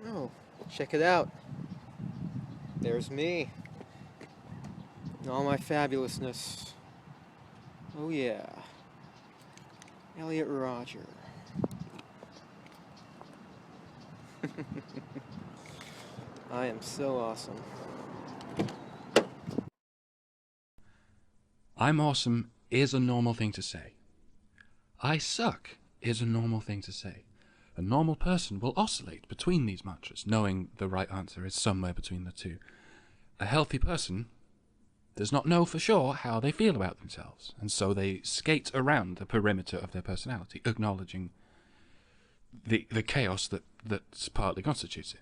Oh, check it out. There's me. In all my fabulousness. Oh yeah. Elliot Rodger. I am so awesome. I'm awesome is a normal thing to say. I suck is a normal thing to say. A normal person will oscillate between these mantras, knowing the right answer is somewhere between the two. A healthy person does not know for sure how they feel about themselves, and so they skate around the perimeter of their personality, acknowledging the chaos that partly constitutes it.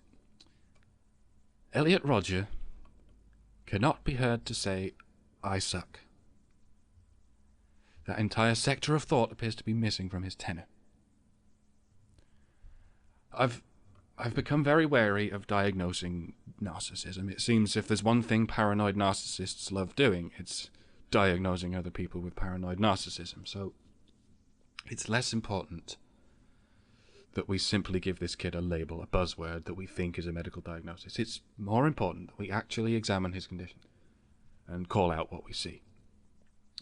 Elliot Rodger cannot be heard to say, I suck. That entire sector of thought appears to be missing from his tenor. I've become very wary of diagnosing narcissism. It seems if there's one thing paranoid narcissists love doing, it's diagnosing other people with paranoid narcissism. So it's less important that we simply give this kid a label, a buzzword that we think is a medical diagnosis. It's more important that we actually examine his condition and call out what we see.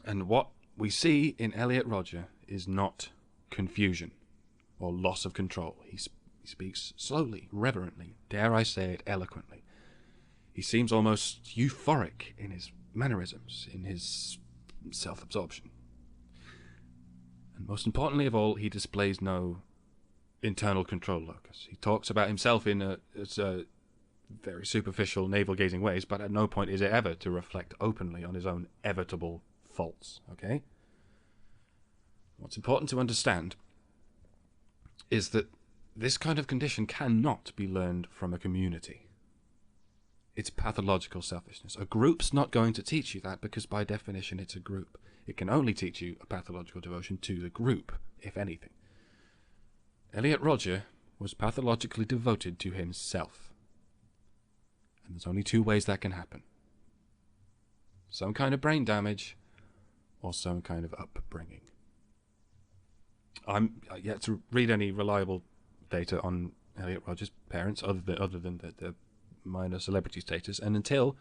And what we see in Elliot Rodger is not confusion or loss of control. He speaks slowly, reverently, dare I say it, eloquently. He seems almost euphoric in his mannerisms, in his self-absorption. And most importantly of all, he displays no internal control locus. He talks about himself in a very superficial, navel-gazing ways, but at no point is it ever to reflect openly on his own evitable faults, okay? What's important to understand is that this kind of condition cannot be learned from a community. It's pathological selfishness. A group's not going to teach you that because by definition it's a group. It can only teach you a pathological devotion to the group, if anything. Elliot Rodger was pathologically devoted to himself. And there's only two ways that can happen. Some kind of brain damage or some kind of upbringing. I'm yet to read any reliable data on Elliot Rodger's parents other than the minor celebrity status, and until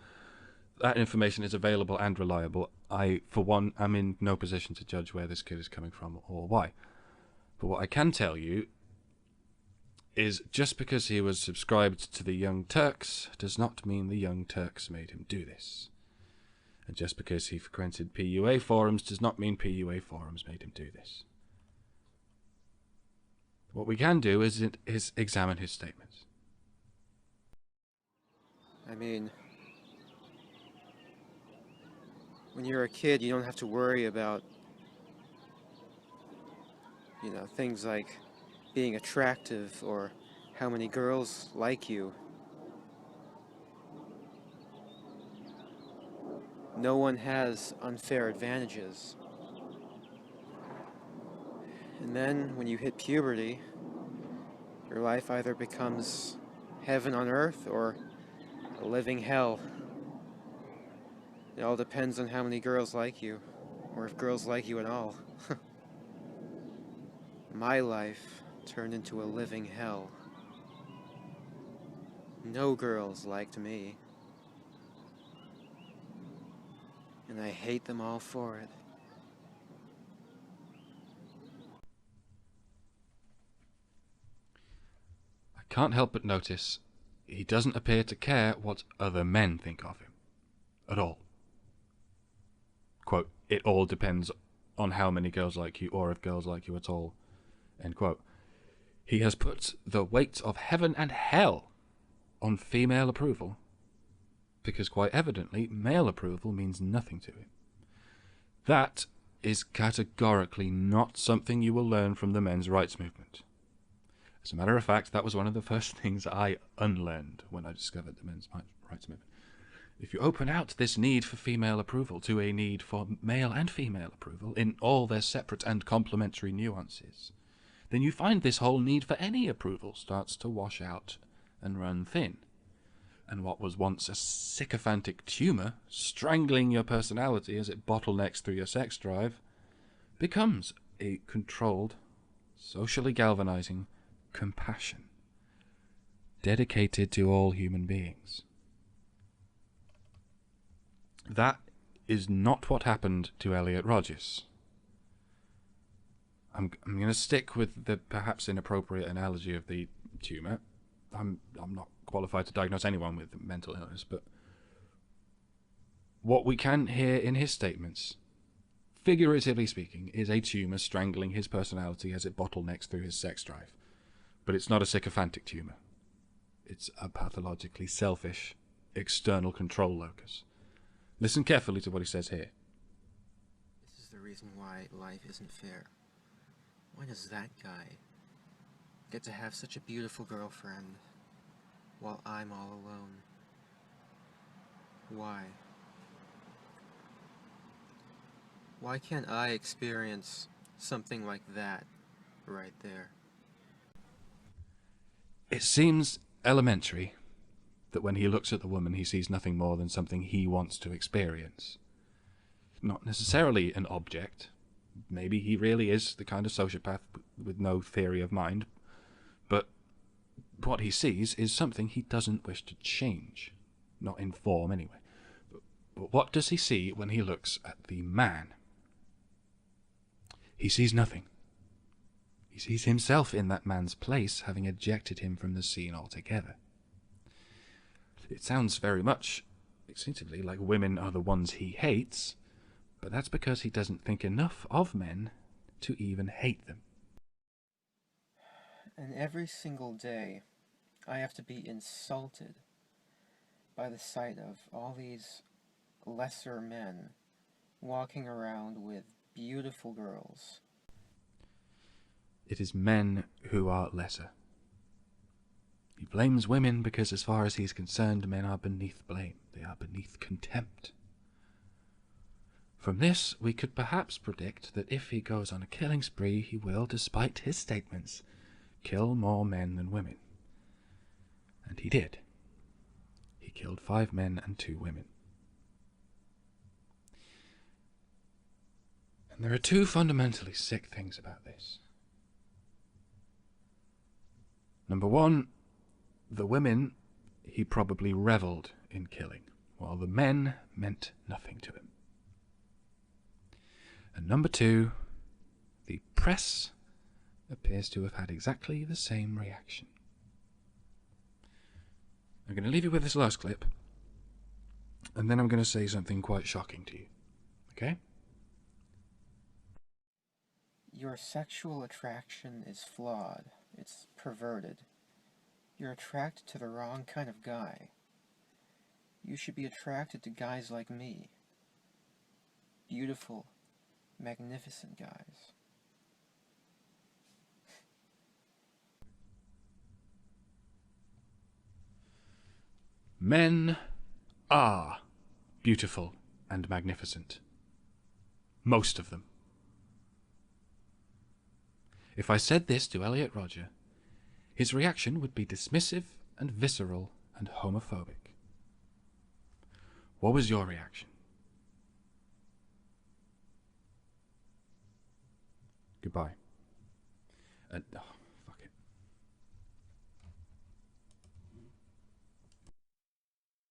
that information is available and reliable, I, for one, am in no position to judge where this kid is coming from or why. But what I can tell you is just because he was subscribed to the Young Turks does not mean the Young Turks made him do this. And just because he frequented PUA forums does not mean PUA forums made him do this. What we can do is examine his statements. I mean, when you're a kid, you don't have to worry about, things like being attractive or how many girls like you. No one has unfair advantages. And then when you hit puberty, your life either becomes heaven on earth or a living hell. It all depends on how many girls like you, or if girls like you at all. My life turned into a living hell. No girls liked me. And I hate them all for it. I can't help but notice he doesn't appear to care what other men think of him. At all. Quote, it all depends on how many girls like you or if girls like you at all. End quote. He has put the weight of heaven and hell on female approval because quite evidently male approval means nothing to him. That is categorically not something you will learn from the men's rights movement. As a matter of fact, that was one of the first things I unlearned when I discovered the men's rights movement. If you open out this need for female approval to a need for male and female approval in all their separate and complementary nuances, then you find this whole need for any approval starts to wash out and run thin. And what was once a sycophantic tumour strangling your personality as it bottlenecks through your sex drive becomes a controlled, socially galvanizing compassion. dedicated to all human beings. That is not what happened to Elliot Rodgers. I'm going to stick with the perhaps inappropriate analogy of the tumour. I'm not qualified to diagnose anyone with mental illness, but what we can hear in his statements, figuratively speaking, is a tumour strangling his personality as it bottlenecks through his sex drive. But it's not a sycophantic tumour. It's a pathologically selfish, external control locus. Listen carefully to what he says here. This is the reason why life isn't fair. Why does that guy get to have such a beautiful girlfriend while I'm all alone? Why? Why can't I experience something like that right there? It seems elementary that when he looks at the woman he sees nothing more than something he wants to experience. Not necessarily an object. Maybe he really is the kind of sociopath with no theory of mind, but what he sees is something he doesn't wish to change. Not in form, anyway. But what does he see when he looks at the man? He sees nothing. He sees himself in that man's place, having ejected him from the scene altogether. It sounds very much, instinctively, like women are the ones he hates, but that's because he doesn't think enough of men to even hate them. And every single day, I have to be insulted by the sight of all these lesser men walking around with beautiful girls. It is men who are lesser. He blames women because, as far as he's concerned, men are beneath blame. They are beneath contempt. From this, we could perhaps predict that if he goes on a killing spree, he will, despite his statements, kill more men than women. And he did. He killed 5 men and 2 women. And there are 2 fundamentally sick things about this. Number 1, the women he probably revelled in killing, while the men meant nothing to him. And number 2, the press appears to have had exactly the same reaction. I'm going to leave you with this last clip, and then I'm going to say something quite shocking to you. Okay? Your sexual attraction is flawed. It's perverted. You're attracted to the wrong kind of guy. You should be attracted to guys like me. Beautiful, magnificent guys. Men are beautiful and magnificent. Most of them. If I said this to Elliot Rodger, his reaction would be dismissive and visceral and homophobic. What was your reaction? Goodbye.